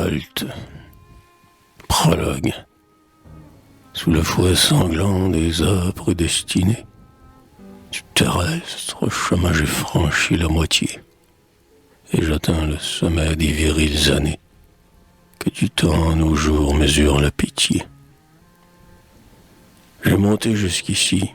Halte. Prologue. Sous le fouet sanglant des âpres destinées, du terrestre chemin j'ai franchi la moitié, et j'atteins le sommet des viriles années, que du temps nos jours mesurent la pitié. J'ai monté jusqu'ici,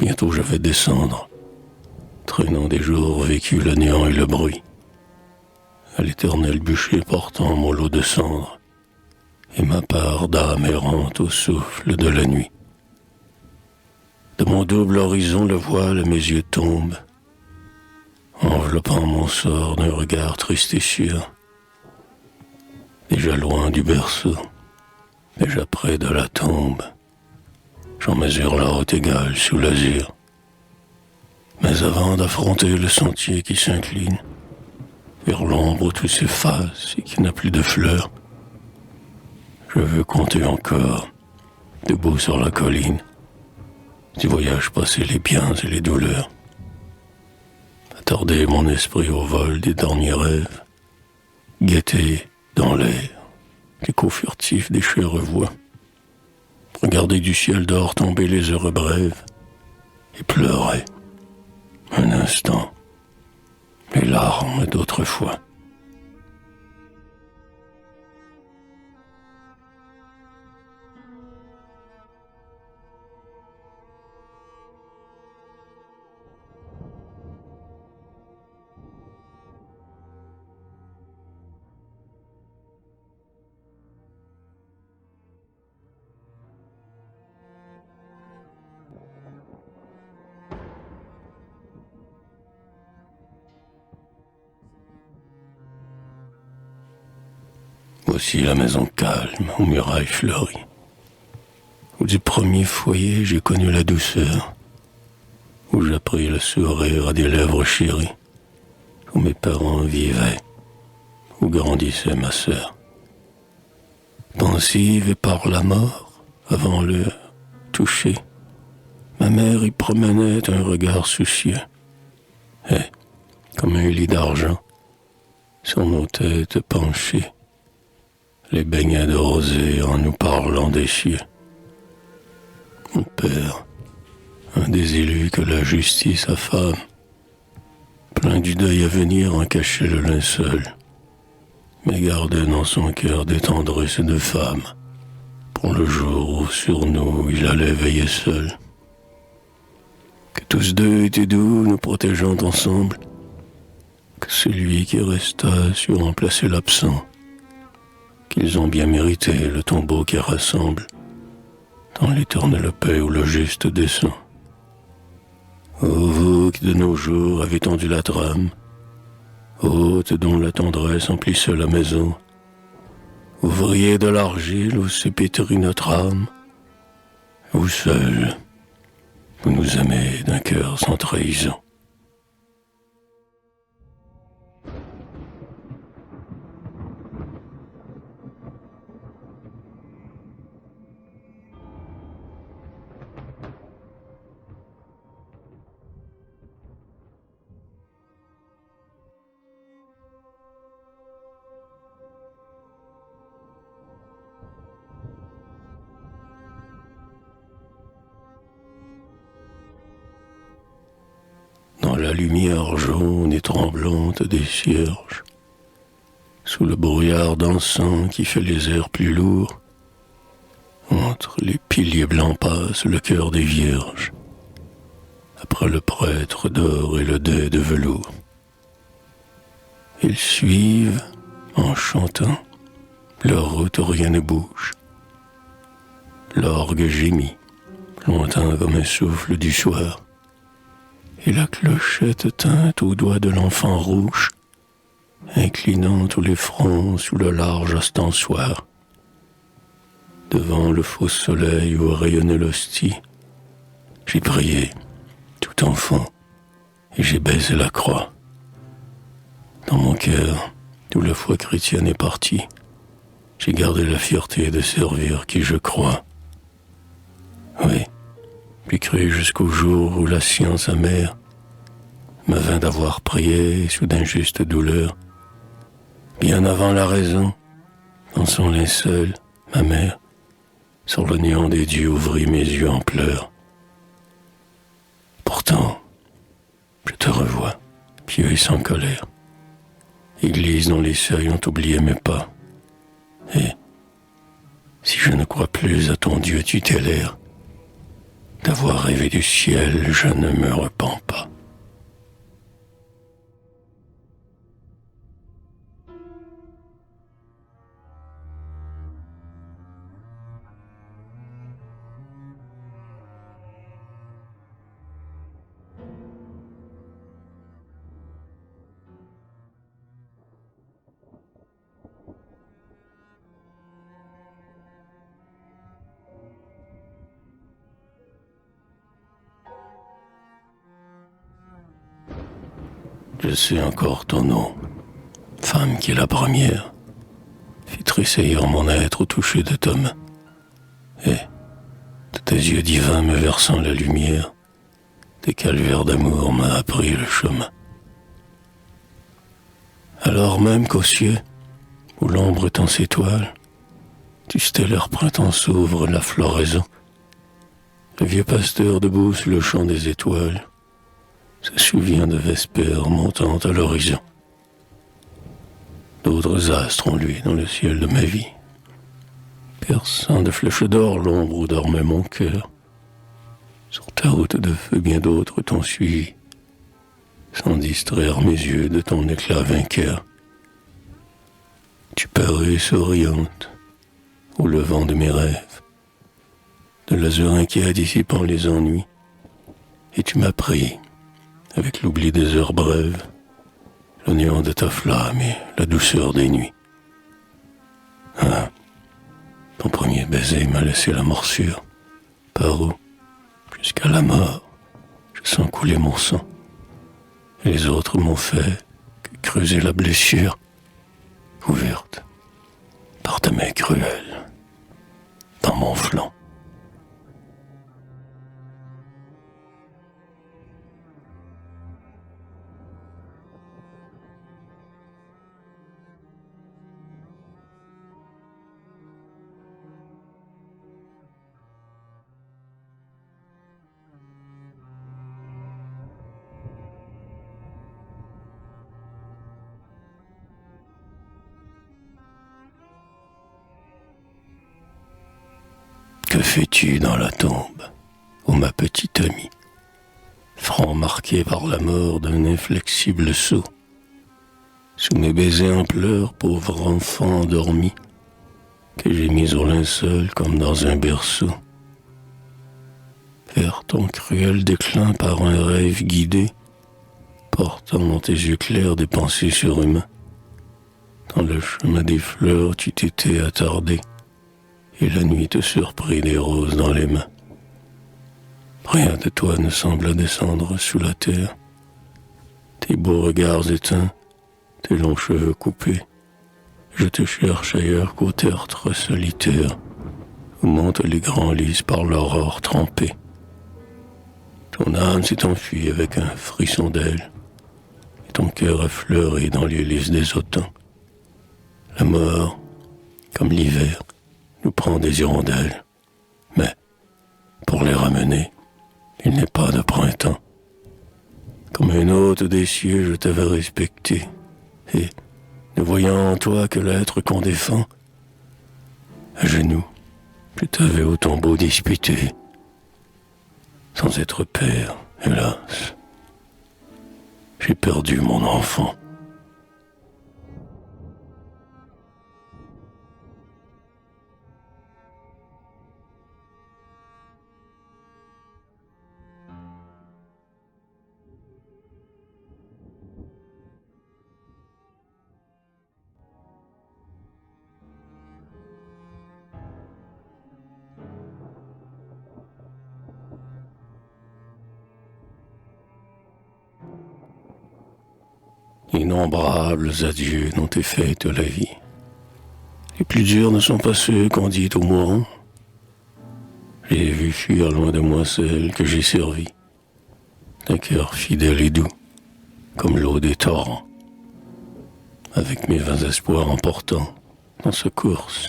bientôt je vais descendre, traînant des jours vécus le néant et le bruit, à l'éternel bûcher portant mon lot de cendres, et ma part d'âme errante au souffle de la nuit. De mon double horizon le voile à mes yeux tombe, enveloppant mon sort d'un regard triste et sûr. Déjà loin du berceau, déjà près de la tombe, j'en mesure la haute égale sous l'azur. Mais avant d'affronter le sentier qui s'incline vers l'ombre où tout s'efface et qui n'a plus de fleurs, je veux compter encore, debout sur la colline, du voyage passé les biens et les douleurs. Attarder mon esprit au vol des derniers rêves, guetter dans l'air l'écho furtif des chères voix, regarder du ciel d'or tomber les heures brèves et pleurer un instant les larmes d'autrefois. Voici la maison calme, aux murailles fleuries, où du premier foyer j'ai connu la douceur, où j'appris le sourire à des lèvres chéries, où mes parents vivaient, où grandissait ma sœur. Pensive et par la mort, avant l'heure, touchée, ma mère y promenait un regard soucieux, et, comme un lit d'argent, sur nos têtes penchées, les baignait de rosée en nous parlant des cieux. Mon père, un des élus que la justice affame, plein du deuil à venir en cachait le linceul, mais gardait dans son cœur des tendresses de femme, pour le jour où sur nous il allait veiller seul. Que tous deux étaient doux, nous protégeant ensemble, que celui qui resta sut remplacer l'absent, qu'ils ont bien mérité le tombeau qui rassemble dans l'éternelle paix où le juste descend. Ô vous qui de nos jours avez tendu la trame, hôte dont la tendresse emplissait la maison, ouvriers de l'argile où s'est pétrie notre âme, vous seuls, vous nous aimez d'un cœur sans trahison. Dans la lumière jaune et tremblante des cierges, sous le brouillard d'encens qui fait les airs plus lourds, entre les piliers blancs passe le cœur des vierges, après le prêtre d'or et le dais de velours. Ils suivent, en chantant, leur route où rien ne bouge. L'orgue gémit, lointain comme un souffle du soir, et la clochette teinte aux doigts de l'enfant rouge, inclinant tous les fronts sous le large ostensoir. Devant le faux soleil où rayonnait l'hostie, j'ai prié, tout enfant, et j'ai baisé la croix. Dans mon cœur, d'où la foi chrétienne est partie, j'ai gardé la fierté de servir qui je crois. Oui, puis cru jusqu'au jour où la science amère me vint d'avoir prié sous d'injustes douleurs, bien avant la raison Dans son linceul, ma mère, sur le néant des dieux, ouvrit mes yeux en pleurs. Pourtant, je te revois, pieux et sans colère. Église dont les seuils ont oublié mes pas. Et, si je ne crois plus à ton Dieu tutélaire, d'avoir rêvé du ciel, je ne me repens pas. Je sais encore ton nom, femme qui est la première, fit tressaillir mon être au toucher de ta main. Et, de tes yeux divins me versant la lumière, tes calvaires d'amour m'a appris le chemin. Alors même qu'aux cieux, où l'ombre tend ses toiles, du stellaire printemps s'ouvre la floraison, le vieux pasteur debout sur le champ des étoiles se souvient de Vespère montant à l'horizon. D'autres astres ont lui dans le ciel de ma vie, perçant de flèches d'or l'ombre où dormait mon cœur. Sur ta route de feu bien d'autres t'ont suivi, sans distraire mes yeux de ton éclat vainqueur. Tu parais souriante au levant de mes rêves, de l'azur inquiet dissipant les ennuis, et tu m'as pris avec l'oubli des heures brèves, le néant de ta flamme et la douceur des nuits. Ah, ton premier baiser m'a laissé la morsure, par où, jusqu'à la mort, je sens couler mon sang, et les autres m'ont fait que creuser la blessure, ouverte par ta main cruelle, dans mon flanc. Que fais-tu dans la tombe, ô ma petite amie, franc marqué par la mort d'un inflexible sot? Sous mes baisers en pleurs, pauvre enfant endormi, que j'ai mis au linceul comme dans un berceau. Vers ton cruel déclin par un rêve guidé, portant dans tes yeux clairs des pensées surhumains. Dans le chemin des fleurs, tu t'étais attardé, et la nuit te surprit des roses dans les mains. Rien de toi ne semble descendre sous la terre. Tes beaux regards éteints, tes longs cheveux coupés, je te cherche ailleurs qu'au tertre solitaire, où montent les grands lys par l'aurore trempée. Ton âme s'est enfuie avec un frisson d'aile, et ton cœur a fleuri dans les lys des automnes. La mort, comme l'hiver, nous prend des hirondelles, mais pour les ramener, il n'est pas de printemps. Comme un hôte des cieux, je t'avais respecté, et, ne voyant en toi que l'être qu'on défend, à genoux, je t'avais au tombeau disputé, sans être père, hélas, j'ai perdu mon enfant. Innombrables adieux dont est faite la vie. Les plus durs ne sont pas ceux qu'on dit aux mourants. J'ai vu fuir loin de moi celle que j'ai servie, d'un cœur fidèle et doux, comme l'eau des torrents, avec mes vains espoirs emportants dans sa course,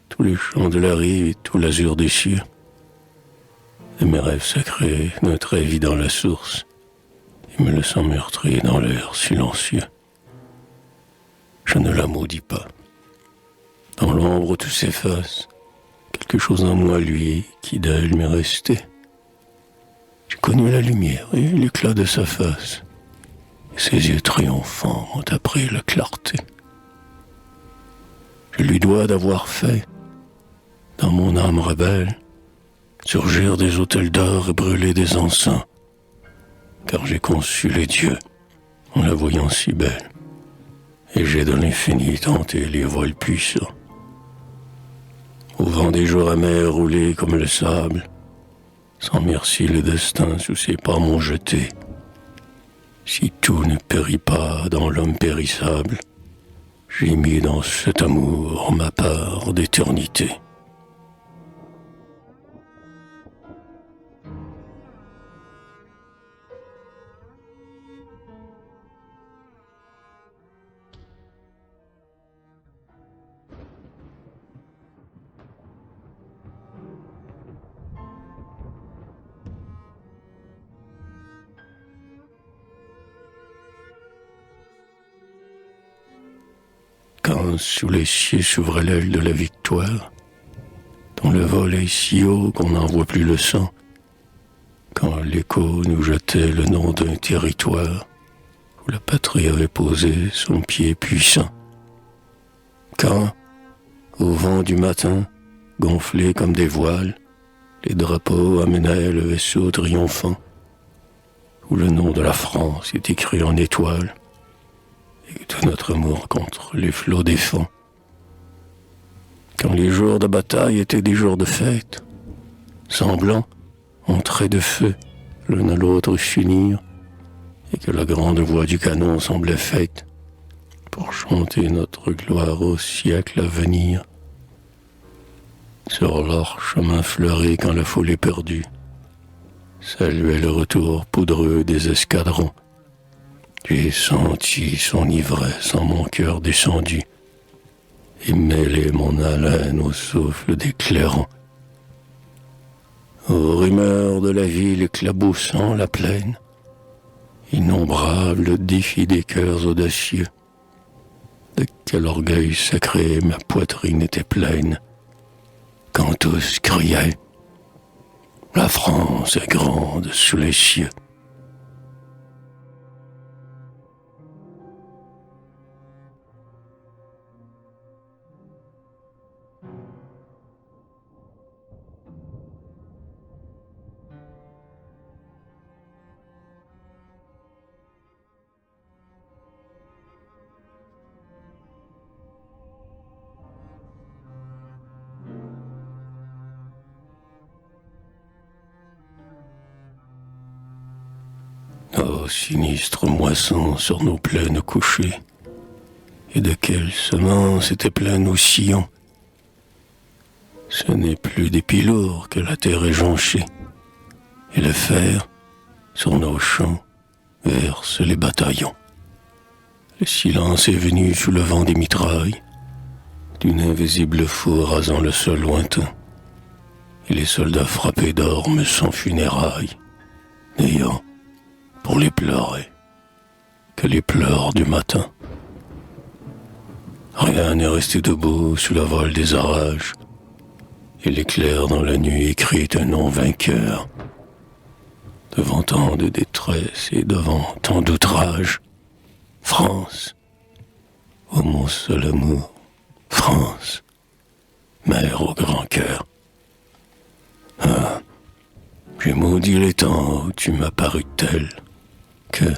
tous les champs de la rive et tout l'azur des cieux. Et mes rêves sacrés, notre vie dans la source, et me laissant meurtrir dans l'air silencieux. Je ne la maudis pas. Dans l'ombre tout s'efface, quelque chose en moi, lui, qui d'elle m'est resté. J'ai connu la lumière et l'éclat de sa face, et ses yeux triomphants m'ont appris la clarté. Je lui dois d'avoir fait, dans mon âme rebelle, surgir des autels d'or et brûler des encens, car j'ai conçu les dieux en la voyant si belle, et j'ai dans l'infini tenté les voiles puissants. Au vent des jours amers roulés comme le sable, sans merci le destin sous ses pas m'ont jeté. Si tout ne périt pas dans l'homme périssable, j'ai mis dans cet amour ma part d'éternité. Quand sous les cieux s'ouvrait l'aile de la victoire, dont le vol est si haut qu'on n'en voit plus le sang, quand l'écho nous jetait le nom d'un territoire où la patrie avait posé son pied puissant, quand, au vent du matin, gonflés comme des voiles, les drapeaux amenaient le vaisseau triomphant, où le nom de la France est écrit en étoiles, et tout notre amour contre les flots défend. Quand les jours de bataille étaient des jours de fête, semblant, en traits de feu, l'un à l'autre s'unir, et que la grande voix du canon semblait faite pour chanter notre gloire au siècle à venir. Sur leur chemin fleuri quand la foule est perdue, saluait le retour poudreux des escadrons. J'ai senti son ivresse en mon cœur descendu et mêlé mon haleine au souffle des clairons. Aux rumeurs de la ville éclaboussant la plaine, innombrable défi des cœurs audacieux. De quel orgueil sacré ma poitrine était pleine, quand tous criaient « La France est grande sous les cieux ». Ô sinistre moisson sur nos plaines couchées, et de quelle semence était plein nos sillons. Ce n'est plus d'épis lourds que la terre est jonchée, et le fer, sur nos champs, verse les bataillons. Le silence est venu sous le vent des mitrailles, d'une invisible foule rasant le sol lointain, et les soldats frappés dorment sans funérailles, n'ayant, pour les pleurer, que les pleurs du matin. Rien n'est resté debout sous la voile des orages, et l'éclair dans la nuit écrit un nom vainqueur. Devant tant de détresse et devant tant d'outrage, France, ô mon seul amour, France, mère au grand cœur. Ah, j'ai maudit les temps où tu m'as paru tel que,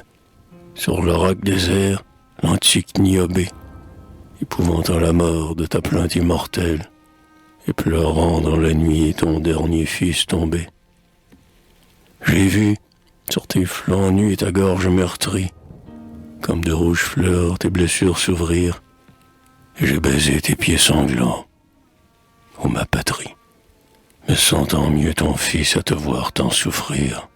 sur le roc désert, l'antique Niobé, épouvantant la mort de ta plainte immortelle, et pleurant dans la nuit ton dernier fils tombé. J'ai vu, sur tes flancs nus et ta gorge meurtrie, comme de rouges fleurs tes blessures s'ouvrir, et j'ai baisé tes pieds sanglants, ô ma patrie, me sentant mieux ton fils à te voir tant souffrir.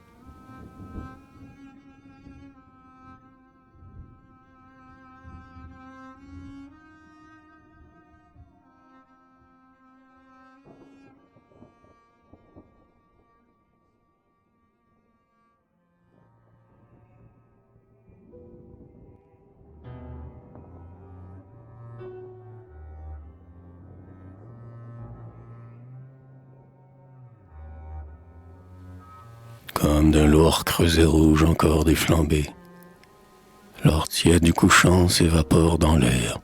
flamme d'un lourd creuset rouge encore déflambé. L'or tiède du couchant s'évapore dans l'air,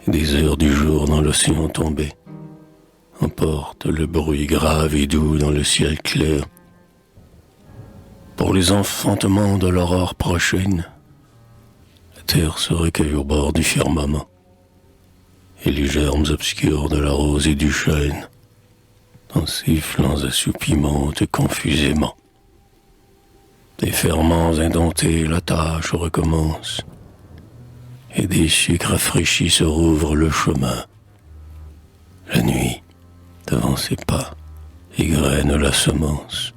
et des heures du jour dans l'océan tombé emportent le bruit grave et doux dans le ciel clair. Pour les enfantements de l'aurore prochaine, la terre se recueille au bord du firmament, et les germes obscurs de la rose et du chêne, dans ses flancs assoupis, montent confusément. Des ferments indomptés, la tâche recommence, et des sucres rafraîchis se rouvrent le chemin. La nuit, devant ses pas, égrène la semence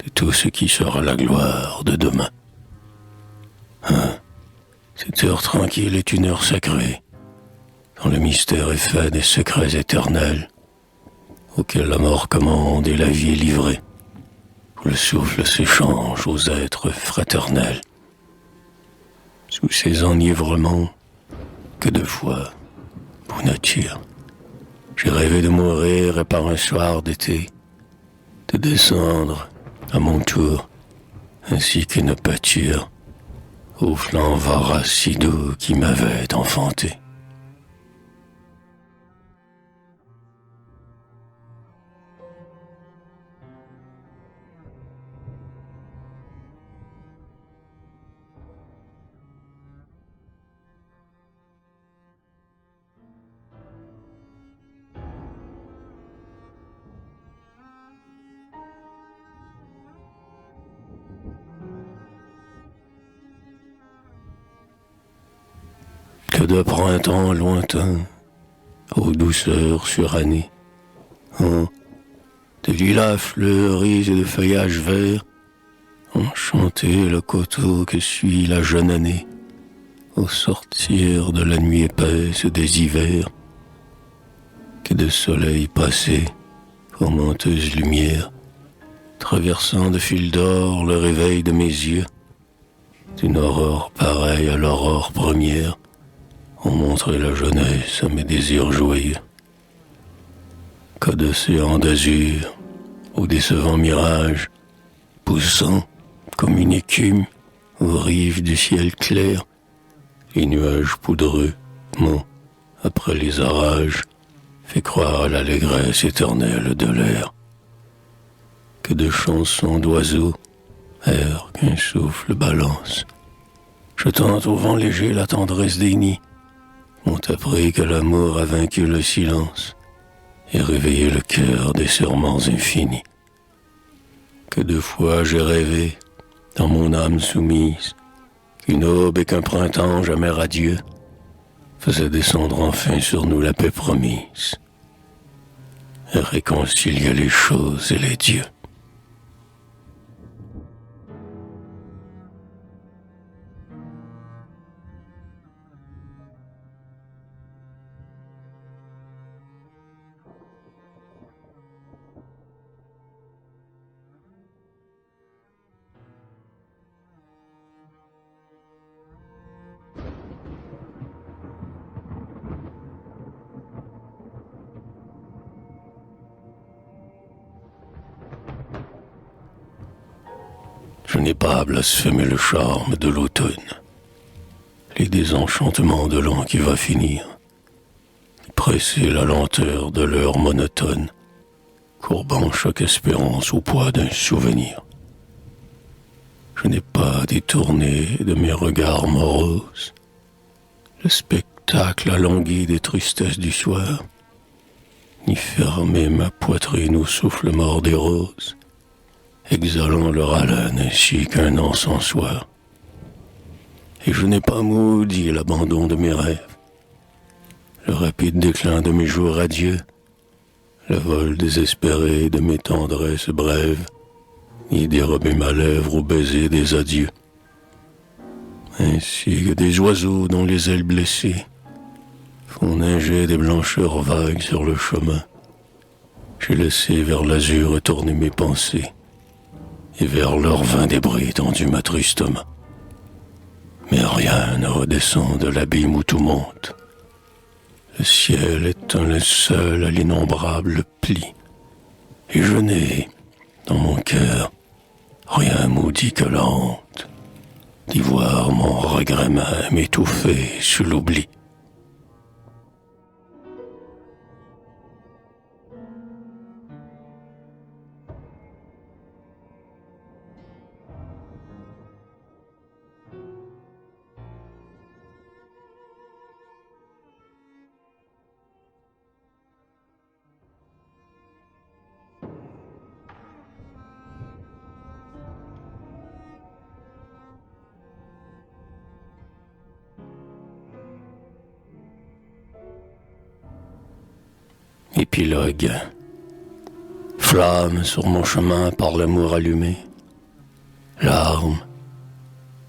de tout ce qui sera la gloire de demain. Cette heure tranquille est une heure sacrée, dont le mystère est fait des secrets éternels, auxquels la mort commande et la vie est livrée, où le souffle s'échange aux êtres fraternels. Sous ces enivrements, que de fois, pour nature, j'ai rêvé de mourir et par un soir d'été, de descendre à mon tour, ainsi qu'une pâture, au flanc vorace si doux qui m'avait enfanté. Que de printemps lointain, aux douceurs surannées, de lilas fleuris et de feuillages verts, ont chanté le coteau que suit la jeune année, au sortir de la nuit épaisse des hivers. Que de soleil passé, aux menteuses lumières, traversant de fil d'or le réveil de mes yeux, d'une aurore pareille à l'aurore première, ont montré la jeunesse à mes désirs joyeux. Que d'océans d'azur, aux décevants mirages, poussant comme une écume aux rives du ciel clair, les nuages poudreux m'ont, après les orages, fait croire à l'allégresse éternelle de l'air. Que de chansons d'oiseaux, airs qu'un souffle balance, jetant au vent léger la tendresse des nids, m'ont appris que l'amour a vaincu le silence et réveillé le cœur des serments infinis. Que de fois j'ai rêvé, dans mon âme soumise, qu'une aube et qu'un printemps jamais radieux faisaient descendre enfin sur nous la paix promise et réconciliaient les choses et les dieux. Je n'ai pas blasphémé le charme de l'automne, les désenchantements de l'an qui va finir, presser la lenteur de l'heure monotone, courbant chaque espérance au poids d'un souvenir. Je n'ai pas détourné de mes regards moroses le spectacle alongui des tristesses du soir, ni fermé ma poitrine au souffle mort des roses, exhalant leur haleine ainsi qu'un encensoir. Et je n'ai pas maudit l'abandon de mes rêves, le rapide déclin de mes jours radieux, le vol désespéré de mes tendresses brèves, ni dérober ma lèvre au baiser des adieux. Ainsi que des oiseaux dont les ailes blessées font neiger des blancheurs vagues sur le chemin, j'ai laissé vers l'azur tourner mes pensées, et vers leur vain débris tendu ma triste main. Mais rien ne redescend de l'abîme où tout monte. Le ciel est un linceul à l'innombrable pli, et je n'ai, dans mon cœur, Rien maudit que la honte d'y voir mon regret même étouffé sous l'oubli. Épilogue. Flamme sur mon chemin par l'amour allumé. Larmes.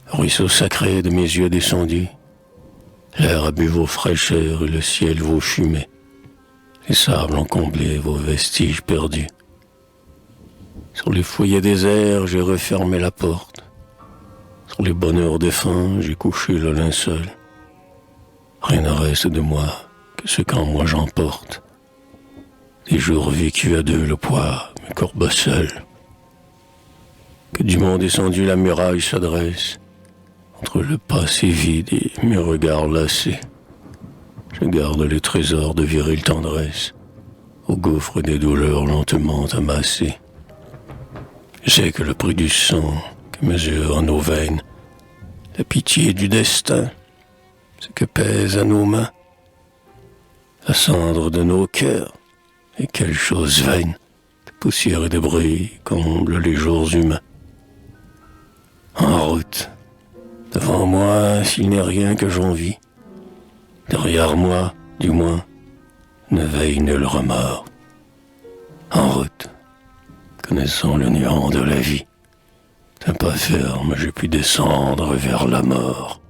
Ruisseau sacré de mes yeux descendus. L'air a bu vos fraîcheurs et le ciel vos fumées. Les sables ont comblé vos vestiges perdus. Sur les foyers déserts, j'ai refermé la porte. Sur les bonheurs défunts, j'ai couché le linceul. Rien ne reste de moi que ce qu'en moi j'emporte. Des jours vécus à deux, le poids me courbe seul. Que du monde descendu la muraille s'adresse, entre le passé vide et mes regards lassés. Je garde les trésors de virile tendresse, au gouffre des douleurs lentement amassées. Je sais que le prix du sang que mesurent nos veines, la pitié du destin, ce que pèse à nos mains, la cendre de nos cœurs. Et quelle chose vaine, de poussière et de bruit comblent les jours humains. En route, devant moi, s'il n'est rien que j'envie, derrière moi, du moins, ne veille nul remords. En route, connaissant le néant de la vie, d'un pas ferme, j'ai pu descendre vers la mort.